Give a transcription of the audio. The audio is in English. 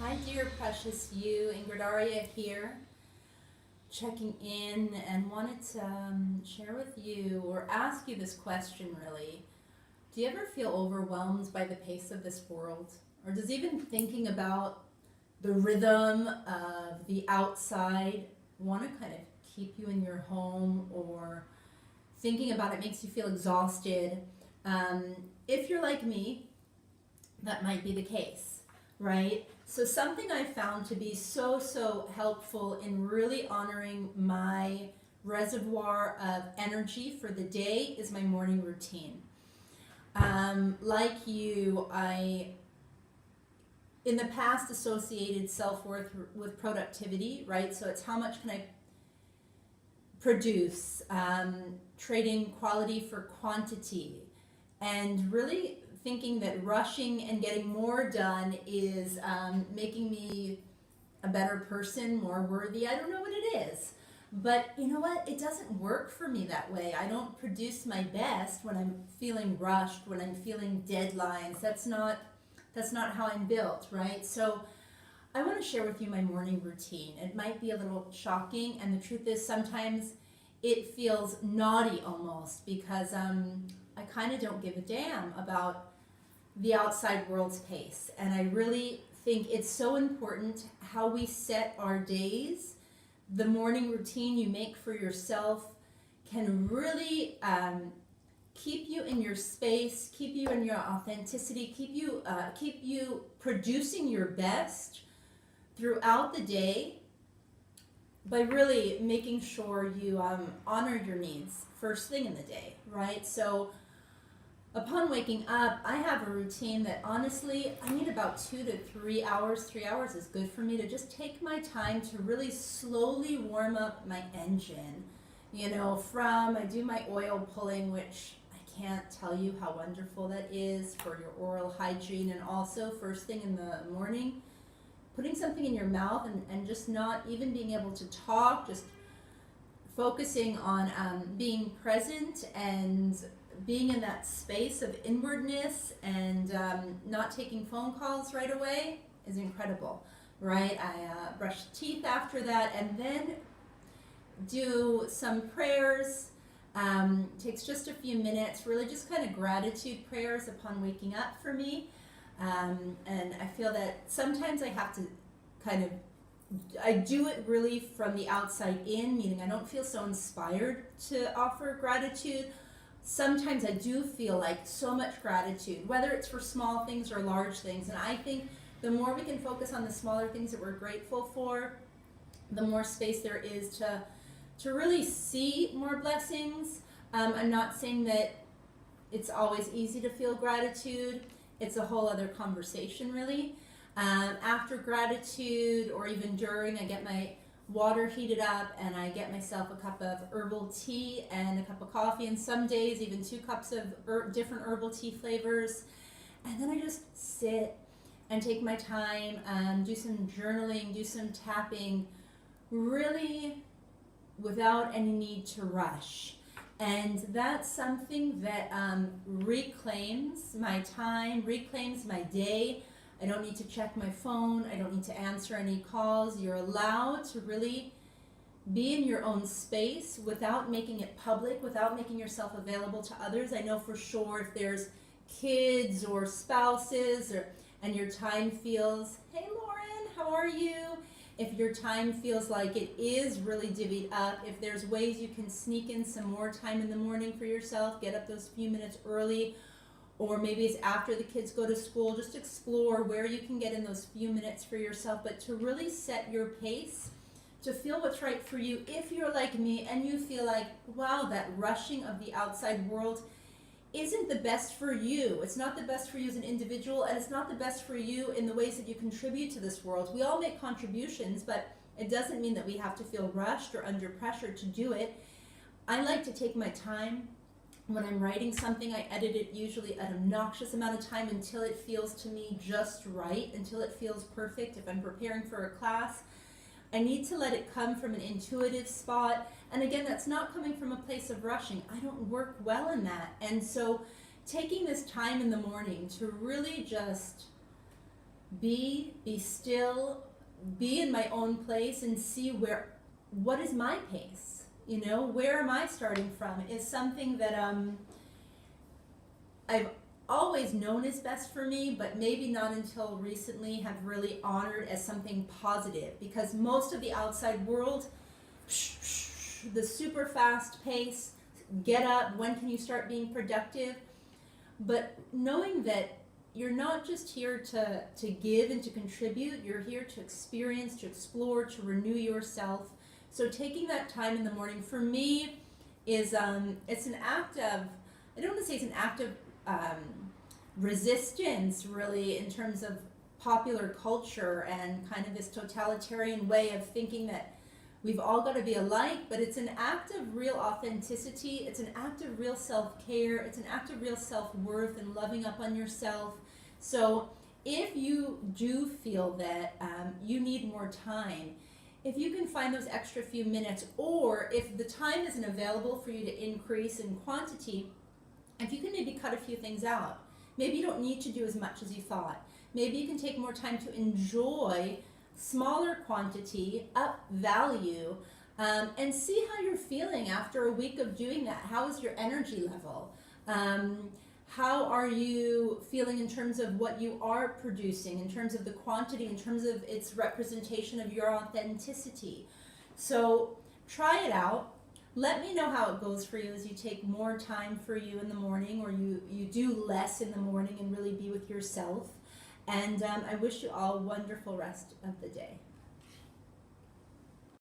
Hi, dear precious you. Ingrid Arya here, checking in and wanted to share with you or ask you this question really. Do you ever feel overwhelmed by the pace of this world? Or does even thinking about the rhythm of the outside want to kind of keep you in your home, or thinking about it makes you feel exhausted? Um, if you're like me, that might be the case, right? So, something I found to be so helpful in really honoring my reservoir of energy for the day is my morning routine. Like you, I in the past associated self worth with productivity, right? So, it's how much can I produce, trading quality for quantity, and really thinking that rushing and getting more done is making me a better person, more worthy. I don't know what it is. But you know what? It doesn't work for me that way. I don't produce my best when I'm feeling rushed, when I'm feeling deadlines. That's not how I'm built, right? So I want to share with you my morning routine. It might be a little shocking, and the truth is sometimes it feels naughty almost because I kind of don't give a damn about the outside world's pace. And I really think it's so important how we set our days. The morning routine you make for yourself can really keep you in your space, keep you in your authenticity, keep you producing your best throughout the day by really making sure you honor your needs first thing in the day, right? So upon waking up, I have a routine that honestly, I need about 2 to 3 hours. 3 hours is good for me to just take my time to really slowly warm up my engine. I do my oil pulling, which I can't tell you how wonderful that is for your oral hygiene, and also first thing in the morning, putting something in your mouth and just not even being able to talk, just focusing on being present and being in that space of inwardness, and not taking phone calls right away is incredible, right? I brush teeth after that and then do some prayers. Takes just a few minutes, really just kind of gratitude prayers upon waking up for me. And I feel that sometimes I have to kind of I do it really from the outside in, meaning I don't feel so inspired to offer gratitude. Sometimes I do feel like so much gratitude, whether it's for small things or large things. And I think the more we can focus on the smaller things that we're grateful for, the more space there is to really see more blessings. I'm not saying that it's always easy to feel gratitude. It's a whole other conversation, really. After gratitude, or even during, I get my water heated up and I get myself a cup of herbal tea and a cup of coffee, and some days even 2 cups of different herbal tea flavors. And then I just sit and take my time, do some journaling, do some tapping, really without any need to rush. And that's something that reclaims my time, reclaims my day. I don't need to check my phone. I don't need to answer any calls. You're allowed to really be in your own space without making it public, without making yourself available to others. I know for sure if there's kids or spouses, and your time feels, hey Lauren, how are you? If your time feels like it is really divvied up, if there's ways you can sneak in some more time in the morning for yourself, get up those few minutes early, or maybe it's after the kids go to school, just explore where you can get in those few minutes for yourself, but to really set your pace, to feel what's right for you. If you're like me and you feel like, wow, that rushing of the outside world isn't the best for you. It's not the best for you as an individual, and it's not the best for you in the ways that you contribute to this world. We all make contributions, but it doesn't mean that we have to feel rushed or under pressure to do it. I like to take my time. When I'm writing something, I edit it usually an obnoxious amount of time until it feels to me just right, until it feels perfect. If I'm preparing for a class, I need to let it come from an intuitive spot. And again, that's not coming from a place of rushing. I don't work well in that. And so taking this time in the morning to really just be still, be in my own place and see what is my pace? You know, where am I starting from? Is something that I've always known is best for me, but maybe not until recently have really honored as something positive, because most of the outside world, the super fast pace, get up, when can you start being productive? But knowing that you're not just here to give and to contribute, you're here to experience, to explore, to renew yourself. So taking that time in the morning for me is it's an act of, I don't want to say it's an act of resistance really, in terms of popular culture and kind of this totalitarian way of thinking that we've all got to be alike, but it's an act of real authenticity. It's an act of real self-care. It's an act of real self-worth and loving up on yourself. So if you do feel that you need more time, if you can find those extra few minutes, or if the time isn't available for you to increase in quantity, if you can maybe cut a few things out. Maybe you don't need to do as much as you thought. Maybe you can take more time to enjoy smaller quantity, up value, and see how you're feeling after a week of doing that. How is your energy level? How are you feeling in terms of what you are producing, in terms of the quantity, in terms of its representation of your authenticity? So try it out. Let me know how it goes for you as you take more time for you in the morning, or you do less in the morning and really be with yourself. And I wish you all a wonderful rest of the day.